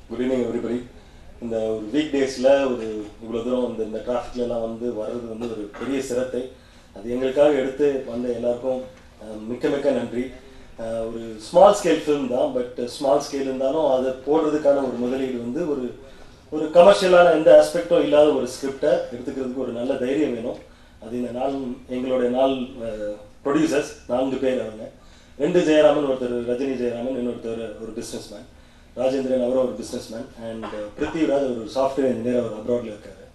Good evening everybody. In the weekdaysல ஒரு இவ்வளவு தூரம் இந்த டிராஃபிக்ல எல்லாம் வந்து வர்றது வந்து ஒரு பெரிய சிரத்தை. அது எங்களுக்காக எடுத்து வந்த எல்லாருக்கும் மிக்க நன்றி. ஒரு ஸ்மால் ஸ்கேல் ஃபிலிம் தான், பட் ஸ்மால் ஸ்கேல் இருந்தாலும் அதை போடுறதுக்கான ஒரு முதலீடு வந்து ஒரு கமர்ஷியலான எந்த ஆஸ்பெக்டும் இல்லாத ஒரு ஸ்கிரிப்டை எடுத்துக்கிறதுக்கு ஒரு நல்ல தைரியம் வேணும். அது இந்த நாள் எங்களுடைய ப்ரொடியூசர்ஸ் 4 பேர். அவங்க 2 ஜெயராமன், ஒருத்தர் ரஜினி ஜெயராமன், இன்னொருத்தர் ஒரு பிஸ்னஸ் மேன், ராஜேந்திரன் அவரும் ஒரு பிஸ்னஸ் மேன், அண்ட் பிருத்திவிராஜ் ஒரு சாஃப்ட்வேர் இன்ஜினியர், அவர் அப்ராட்ல இருக்காரு.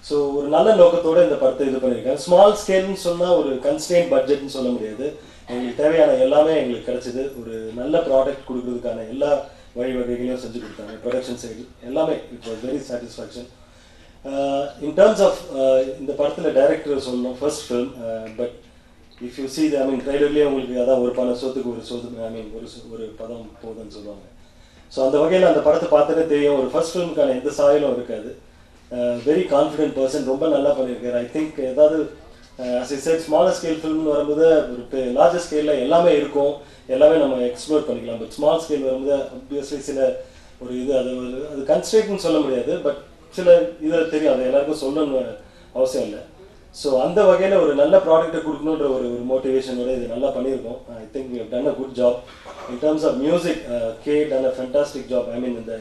ஸோ ஒரு நல்ல நோக்கத்தோட இந்த படத்தை இது பண்ணியிருக்காங்க. ஸ்மால் ஸ்கேல்னு சொன்னால் ஒரு கன்ஸ்டெயின்ட் பட்ஜெட்னு சொல்ல முடியாது. எங்களுக்கு தேவையான எல்லாமே எங்களுக்கு கிடைச்சிது. ஒரு நல்ல ப்ராடக்ட் கொடுக்கறதுக்கான எல்லா வழிவகைகளையும் செஞ்சு கொடுத்தாங்க. ப்ரொடக்ஷன் சைடு எல்லாமே it was very satisfaction. In terms of இந்த படத்தில் டைரக்டர் சொல்லணும், first film, but if you see ட்ரைலர்லேயே உங்களுக்கு அதான் ஒரு பணம் சொத்துக்கு ஒரு சொத்து ஒரு பதம் போகுதுன்னு சொல்லுவாங்க. ஸோ அந்த வகையில் அந்த படத்தை பார்த்ததே தெரியும், ஒரு ஃபர்ஸ்ட் ஃபிலிமுக்கான எந்த சாயலும் இருக்காது. வெரி கான்ஃபிடென்ட் பர்சன், ரொம்ப நல்லா பண்ணியிருக்காரு. ஐ திங்க் ஏதாவது ஸ்மாலர் ஸ்கேல் ஃபிலிம்னு வரும்போது ஒரு லார்ஜர் ஸ்கேலில் எல்லாமே இருக்கும், எல்லாமே நம்ம எக்ஸ்ப்ளோர் பண்ணிக்கலாம். பட் ஸ்மால் ஸ்கேல் வரும்போது ஆப்வியஸ்லி சில ஒரு இது அது கன்ஸ்ட்ரெயின்னு சொல்ல முடியாது, பட் சில இதில் தெரியும், அது எல்லாருக்கும் சொல்லணும்னு அவசியம் இல்லை. ஸோ அந்த வகையில் ஒரு நல்ல ப்ராடக்டை கொடுக்கணுன்ற ஒரு மோட்டிவேஷனோட இது நல்லா பண்ணியிருக்கோம். I think we have done a good job. In terms of music, K done a fantastic job. I mean இந்த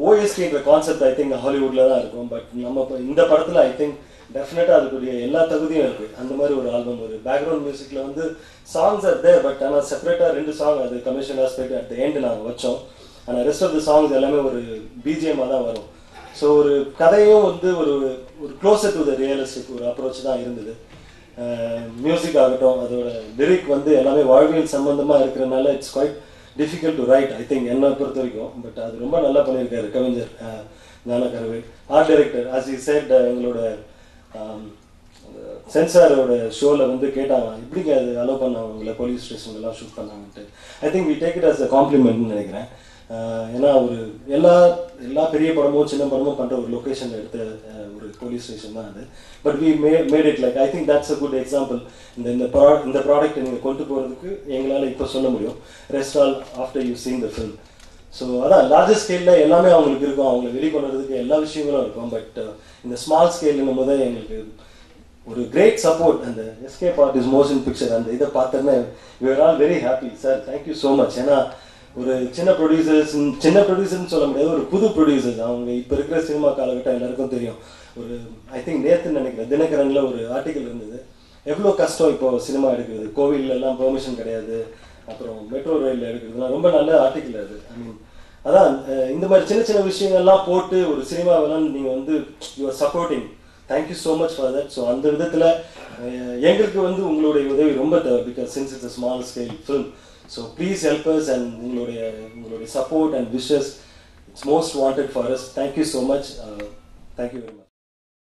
ஓஎஸ்டின்ற கான்செப்ட் ஐ திங்க் ஹாலிவுட்டில் தான் இருக்கும், பட் நம்ம இந்த படத்தில் ஐ திங்க் டெஃபினட்டாக அதுக்குரிய எல்லா தகுதியும் இருக்குது. அந்த மாதிரி ஒரு ஆல்பம், ஒரு பேக்ரவுண்ட் மியூசிக்கில் வந்து சாங்ஸ் ஆர் தேர், பட் ஆனால் செப்பரேட்டாக 2 சாங் அது commercial aspect at the end நாங்கள் வச்சோம். ஆனால் ரெஸ்ட் ஆஃப் த சாங்ஸ் எல்லாமே ஒரு பிஜிஎம்மாக தான் வரும். ஸோ ஒரு கதையும் வந்து ஒரு க்ளோசர் டு த ரியலிஸ்டிக் ஒரு அப்ரோச் தான் இருந்தது. மியூசிக் ஆகட்டும், அதோட லிரிக் வந்து எல்லாமே வாழ்வியல் சம்பந்தமாக இருக்கிறதுனால it's quite difficult to write, I think என்னை பொறுத்த வரைக்கும். பட் அது ரொம்ப நல்லா பண்ணியிருக்காரு கவிஞர் Gnanakaravel. Art director as he said, எங்களோட சென்சாரோட ஷோவில் வந்து கேட்டாங்க, இப்படிங்க அது அலோவ் பண்ணாங்க உங்களை போலீஸ் ஸ்டேஷன்லாம் ஷூட் பண்ணாங்கன்ட்டு. I think we take it as a காம்ப்ளிமெண்ட்னு நினைக்கிறேன். ஏன்னா ஒரு எல்லா பெரிய படமும் சின்ன படமும் பண்ணுற ஒரு லொக்கேஷன் எடுத்த ஒரு போலீஸ் ஸ்டேஷன் தான் அது. But we made it like, I think that's a good example. இந்த ப்ராடக்ட்டை நீங்கள் கொண்டு போகிறதுக்கு எங்களால் இப்போ சொல்ல முடியும். Rest all after you seen the film. So அதான் லார்ஜர் ஸ்கேலில் எல்லாமே அவங்களுக்கு இருக்கும், அவங்களை வெளிக்கொண்டுறதுக்கு எல்லா விஷயங்களும் இருக்கும். பட் இந்த ஸ்மால் ஸ்கேலுங்கும் போது எங்களுக்கு ஒரு கிரேட் சப்போர்ட். அந்த எஸ்கேப் ஆர்டிஸ்ட் மோஷன் பிக்சர் அந்த இதை பார்த்தோன்னா we are all very happy. Sir thank you so much. ஏன்னா ஒரு சின்ன ப்ரொடியூசர்னு சொல்ல முடியாது, ஒரு புது ப்ரொடியூசர்ஸ். அவங்க இப்போ இருக்கிற சினிமா காலகட்டம் எல்லாருக்கும் தெரியும். ஒரு ஐ திங்க் நேற்றுன்னு நினைக்கிறேன் தினகரனில் ஒரு ஆர்டிக்கல் இருந்தது, எவ்வளோ கஷ்டம் இப்போ சினிமா எடுக்கிறது, கோவிலெல்லாம் பெர்மிஷன் கிடையாது, அப்புறம் மெட்ரோ ரயிலில் எடுக்கிறதுலாம். ரொம்ப நல்ல ஆர்டிக்கல் அது. ஐ மீன் அதான் இந்த மாதிரி சின்ன விஷயங்கள்லாம் போட்டு ஒரு சினிமாவெல்லாம் நீங்கள் வந்து you're supporting. Thank you so much for that. So அந்த விதத்தில் எங்களுக்கு வந்து உங்களுடைய உதவி ரொம்ப தேவை, because since it's a small scale film. So please help us, and உங்களுடைய support and wishes, it's most wanted for us. Thank you so much. Thank you very much.